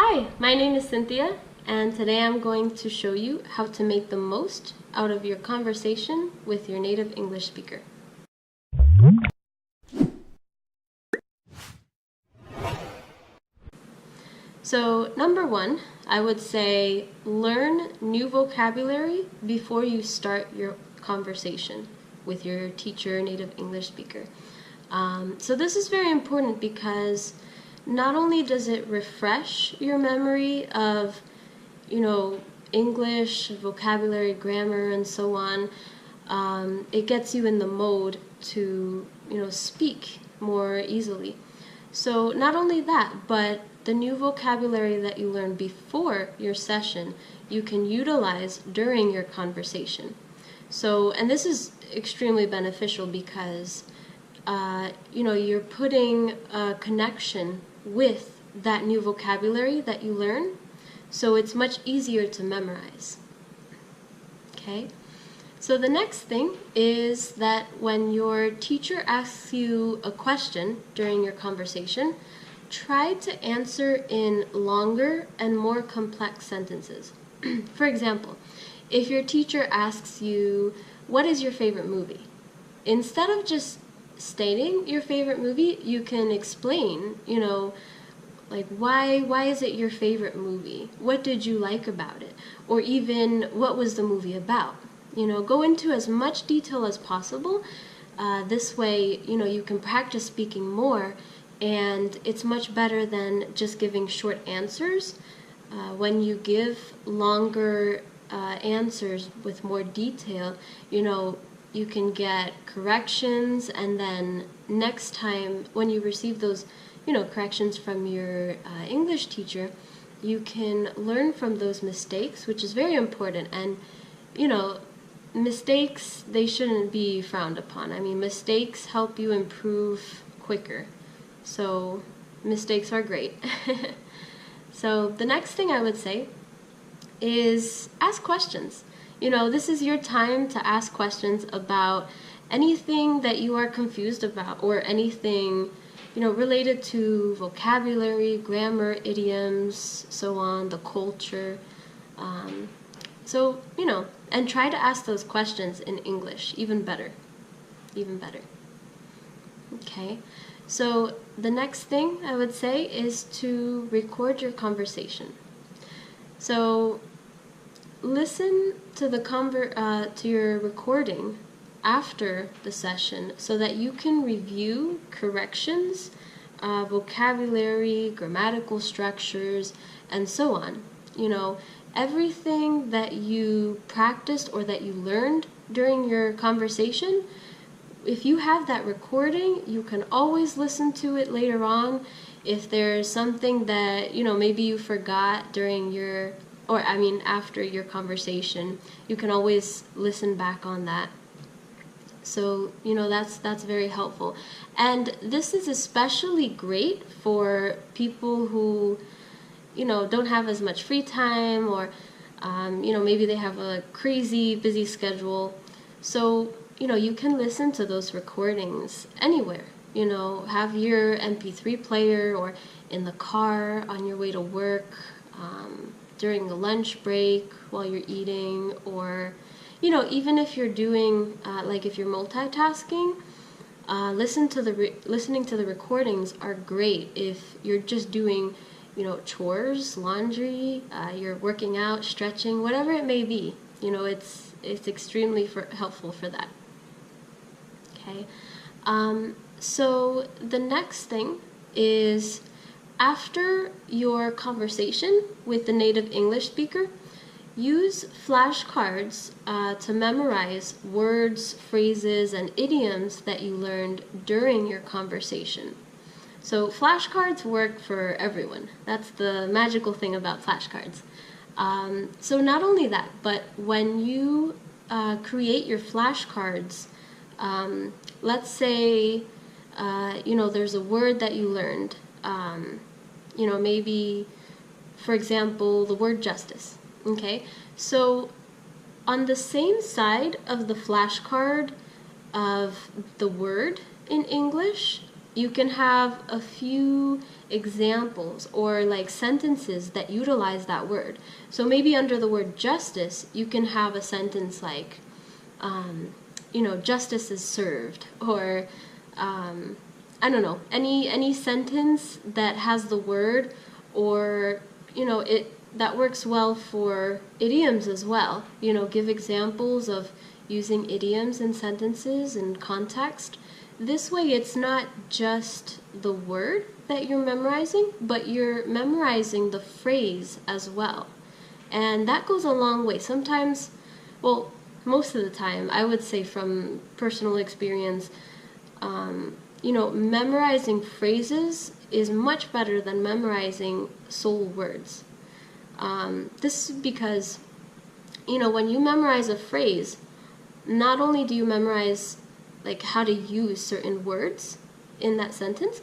Hi, my name is Cynthia, and today I'm going to show you how to make the most out of your conversation with your native English speaker. So, number one, I would say learn new vocabulary before you start your conversation with your teacher, native English speaker. So this is very important because not only does it refresh your memory of, English, vocabulary, grammar, and so on, it gets you in the mode to, speak more easily. So not only that, but the new vocabulary that you learn before your session, you can utilize during your conversation. So, and this is extremely beneficial because, you're putting a connection with that new vocabulary that you learn, so it's much easier to memorize. Okay? So the next thing is that when your teacher asks you a question during your conversation, try to answer in longer and more complex sentences. For example, if your teacher asks you, "What is your favorite movie?" Instead of just stating your favorite movie, you can explain, like why is it your favorite movie? What did you like about it? Or even, what was the movie about? Go into as much detail as possible. This way, you can practice speaking more, and it's much better than just giving short answers. When you give longer answers with more detail, you can get corrections, and then next time when you receive those, corrections from your English teacher, you can learn from those mistakes, which is very important. And, mistakes, they shouldn't be frowned upon. I mean, mistakes help you improve quicker. So, mistakes are great. So, the next thing I would say is ask questions. This is your time to ask questions about anything that you are confused about, or anything, related to vocabulary, grammar, idioms, so on, the culture. And try to ask those questions in English, even better. Okay, so the next thing I would say is to record your conversation. So listen to to your recording after the session so that you can review corrections, vocabulary, grammatical structures, and so on. Everything that you practiced or that you learned during your conversation, if you have that recording, you can always listen to it later on. If there's something that, maybe you forgot after your conversation, you can always listen back on that. So, that's very helpful. And this is especially great for people who, don't have as much free time, or, maybe they have a crazy busy schedule. So, you can listen to those recordings anywhere. Have your MP3 player, or in the car on your way to work, during a lunch break while you're eating, or, even if you're doing, if you're multitasking, listening to the recordings are great if you're just doing, chores, laundry, you're working out, stretching, whatever it may be. It's extremely helpful for that. Okay, so the next thing is, after your conversation with the native English speaker, use flashcards to memorize words, phrases, and idioms that you learned during your conversation. So flashcards work for everyone. That's the magical thing about flashcards. So not only that, but when you create your flashcards, let's say, there's a word that you learned, maybe, for example, the word justice. Okay, so on the same side of the flashcard of the word in English, you can have a few examples or like sentences that utilize that word. So maybe under the word justice, you can have a sentence like, justice is served, or I don't know, any sentence that has the word, or that works well for idioms as well. Give examples of using idioms in sentences and context. This way it's not just the word that you're memorizing, but you're memorizing the phrase as well. And that goes a long way. Sometimes, well, most of the time, I would say from personal experience, memorizing phrases is much better than memorizing sole words. This is because, when you memorize a phrase, not only do you memorize like how to use certain words in that sentence,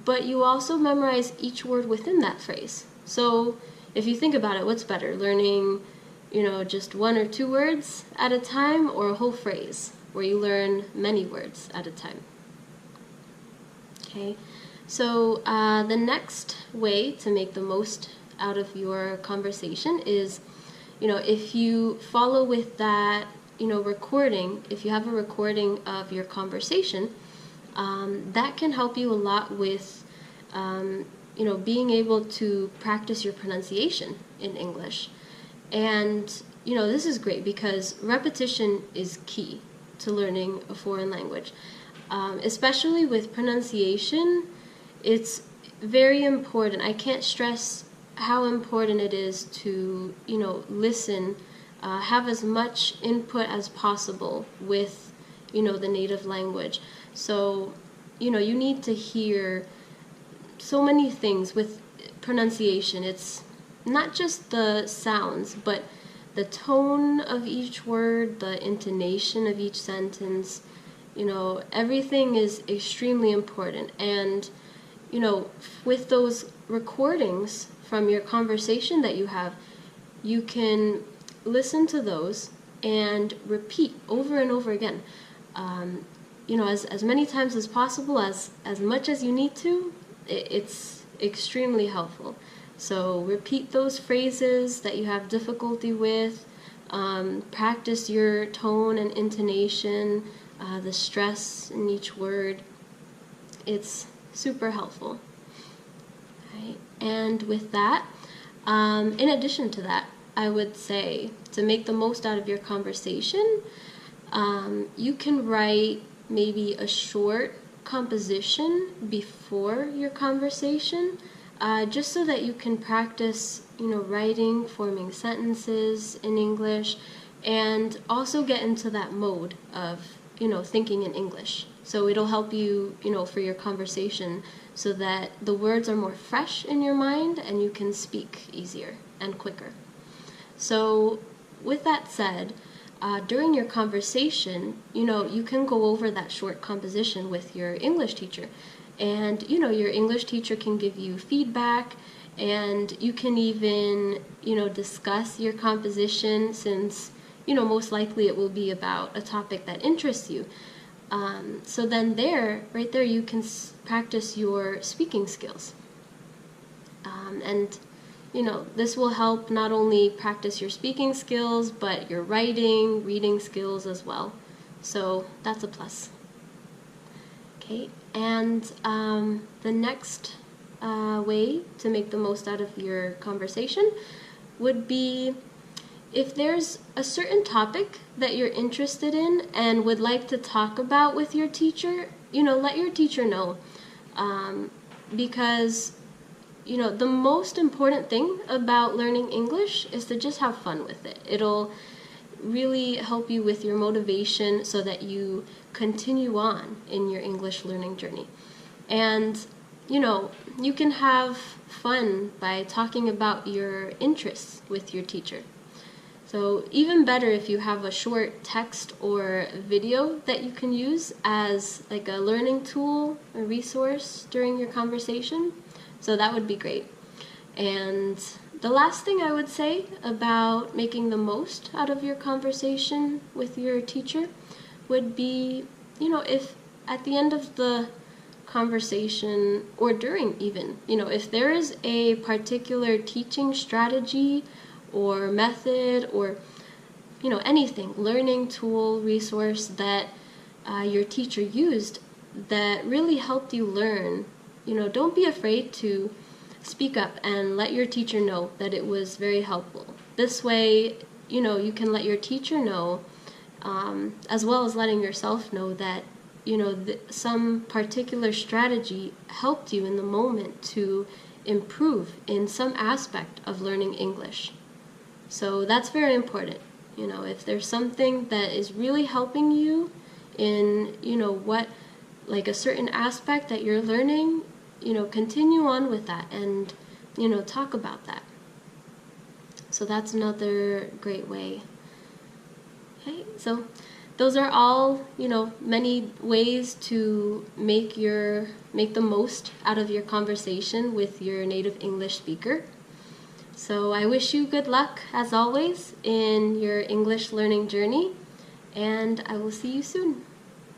but you also memorize each word within that phrase. So if you think about it, what's better, learning, just one or two words at a time, or a whole phrase where you learn many words at a time? Okay, so the next way to make the most out of your conversation is, if you follow with that, recording, if you have a recording of your conversation, that can help you a lot with, being able to practice your pronunciation in English. And, this is great because repetition is key to learning a foreign language. Especially with pronunciation, it's very important. I can't stress how important it is to, listen, have as much input as possible with, the native language. So, you need to hear so many things with pronunciation. It's not just the sounds, but the tone of each word, the intonation of each sentence. Everything is extremely important. And, with those recordings from your conversation that you have, you can listen to those and repeat over and over again. As many times as possible, as much as you need to, it's extremely helpful. So repeat those phrases that you have difficulty with, practice your tone and intonation, the stress in each word. It's super helpful. Right? And with that, in addition to that, I would say to make the most out of your conversation, you can write maybe a short composition before your conversation, just so that you can practice, writing, forming sentences in English, and also get into that mode of, thinking in English. So it'll help you, for your conversation, so that the words are more fresh in your mind and you can speak easier and quicker. So with that said, during your conversation, you can go over that short composition with your English teacher. And, your English teacher can give you feedback, and you can even, discuss your composition, since, most likely it will be about a topic that interests you. So then right there, you can practice your speaking skills. And, this will help not only practice your speaking skills, but your writing, reading skills as well. So that's a plus. Okay, and the next way to make the most out of your conversation would be, if there's a certain topic that you're interested in and would like to talk about with your teacher, let your teacher know. Because, the most important thing about learning English is to just have fun with it. It'll really help you with your motivation so that you continue on in your English learning journey. And, you can have fun by talking about your interests with your teacher. So even better if you have a short text or video that you can use as like a learning tool, a resource during your conversation. So that would be great. And the last thing I would say about making the most out of your conversation with your teacher would be, if at the end of the conversation or during even. If there is a particular teaching strategy or method or anything, learning tool, resource that your teacher used that really helped you learn, don't be afraid to speak up and let your teacher know that it was very helpful. This way, you can let your teacher know, as well as letting yourself know that, some particular strategy helped you in the moment to improve in some aspect of learning English. So that's very important. If there's something that is really helping you in, like a certain aspect that you're learning, continue on with that and, talk about that. So that's another great way. Okay, so those are all, many ways to make the most out of your conversation with your native English speaker. So I wish you good luck, as always, in your English learning journey, and I will see you soon.